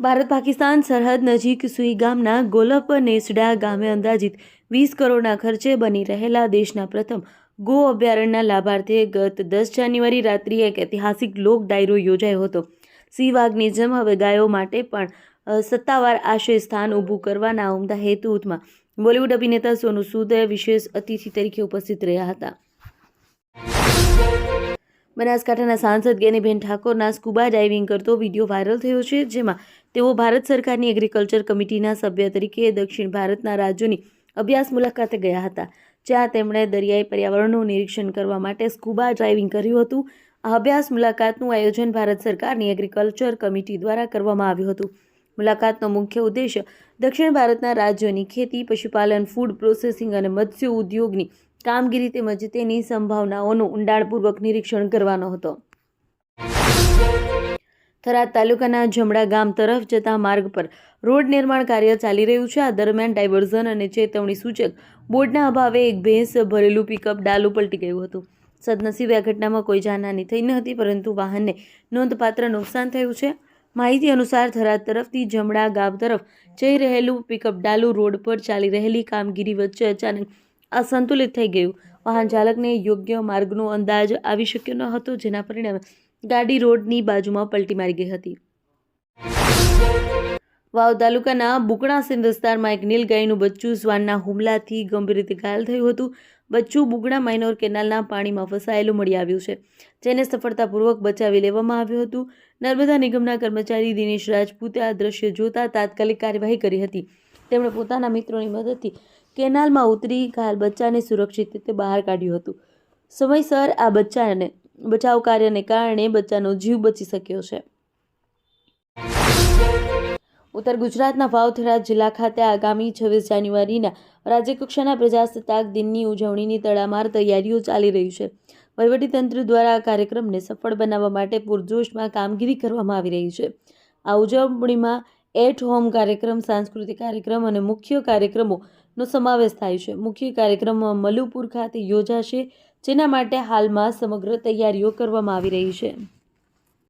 ભારત પાકિસ્તાન સરહદ નજીક સુઈ ગામના ગોલપ નેસડા ગામે અંદાજિત 20 કરોડના ખર્ચે બની રહેલા દેશના પ્રથમ ગો અભયારણ્યના લાભાર્થે ગત 10 જાન્યુઆરી રાત્રિએ એક ઐતિહાસિક લોક ડાયરો યોજાયો હતો। સિંહ વાઘની જેમ હવે ગાયો માટે પણ સત્તાવાર આશ્રય સ્થાન ઊભું કરવાના ઉમદા હેતુમાં બોલિવૂડ અભિનેતા સોનુ સૂદ વિશેષ અતિથિ તરીકે ઉપસ્થિત રહ્યા હતા। બનાસકાંઠાના સાંસદ ગેનીબેન ઠાકોરના સ્કૂબા ડાઇવિંગ કરતો વિડીયો વાયરલ થયો છે, જેમાં તેઓ ભારત સરકારની એગ્રીકલ્ચર કમિટીના સભ્ય તરીકે દક્ષિણ ભારતના રાજ્યોની અભ્યાસ મુલાકાતે ગયા હતા, જ્યાં તેમણે દરિયાઈ પર્યાવરણનું નિરીક્ષણ કરવા માટે સ્કૂબા ડાઇવિંગ કર્યું હતું। આ અભ્યાસ મુલાકાતનું આયોજન ભારત સરકારની એગ્રીકલ્ચર કમિટી દ્વારા કરવામાં આવ્યું હતું। મુલાકાતનો મુખ્ય ઉદ્દેશ્ય દક્ષિણ ભારતના રાજ્યોની ખેતી, પશુપાલન, ફૂડ પ્રોસેસિંગ અને મત્સ્ય ઉદ્યોગની કામગીરી તેમજ તેની સંભાવનાઓનું ઊંડાણપૂર્વક નિરીક્ષણ કરવાનો હતો। થરાદ તાલુકાના જમડા ગામ તરફ જતા માર્ગ પર રોડ નિર્માણ કાર્ય ચાલી રહ્યું છે। આ દરમિયાન ડાયવર્ઝન અને ચેતવણી સૂચક બોર્ડના અભાવે એક ભેંસ ભરેલું પિકઅપ ડાલુ પલટી ગયું હતું। સદનસીબે આ ઘટનામાં કોઈ જાનહાની થઈ ન હતી, પરંતુ વાહનને નોંધપાત્ર નુકસાન થયું છે। માહિતી અનુસાર થરાદ તરફથી જમડા ગામ તરફ જઈ રહેલું પિકઅપ ડાલુ રોડ પર ચાલી રહેલી કામગીરી વચ્ચે અચાનક અસંતુલિત થઈ ગયું। વાહન ચાલકને યોગ્ય માર્ગનો અંદાજ આવી શક્યો ન હતો, જેના પરિણામે ગાડી રોડની બાજુમાં પલટી મારી ગઈ હતી। વાવ તાલુકાના બુકણાસીમ વિસ્તારમાં એક નીલગાયનું બચ્ચું શ્વાનના હુમલાથી ગંભીર રીતે ઘાયલ થયું હતું। બચ્ચું બુગણા માઇનોર કેનાલના પાણીમાં ફસાયેલું મળી આવ્યું છે, જેને સફળતાપૂર્વક બચાવી લેવામાં આવ્યું હતું। નર્મદા નિગમના કર્મચારી દિનેશ રાજપૂતે આ દ્રશ્ય જોતા તાત્કાલિક કાર્યવાહી કરી હતી। તેમણે પોતાના મિત્રોની મદદથી કેનાલમાં ઉતરી ઘાયલ બચ્ચાને સુરક્ષિત રીતે બહાર કાઢ્યું હતું। સમયસર આ બચાવ કાર્યને કારણે બચ્ચાનો જીવ બચી શક્યો છે। ઉત્તર ગુજરાતના વાવ-થરાદ જિલ્લા ખાતે આગામી 26 જાન્યુઆરીના રાજ્યકક્ષાના પ્રજાસત્તાક દિનની ઉજવણીની તડામાર તૈયારીઓ ચાલી રહી છે। વહીવટીતંત્ર દ્વારા આ કાર્યક્રમને સફળ બનાવવા માટે પૂરજોશમાં કામગીરી કરવામાં આવી રહી છે। આ ઉજવણીમાં એટ હોમ કાર્યક્રમ, સાંસ્કૃતિક કાર્યક્રમ અને મુખ્ય કાર્યક્રમોનો સમાવેશ થાય છે। મુખ્ય કાર્યક્રમ મલુપુર ખાતે યોજાશે, જેના માટે હાલમાં સમગ્ર તૈયારીઓ કરવામાં આવી રહી છે।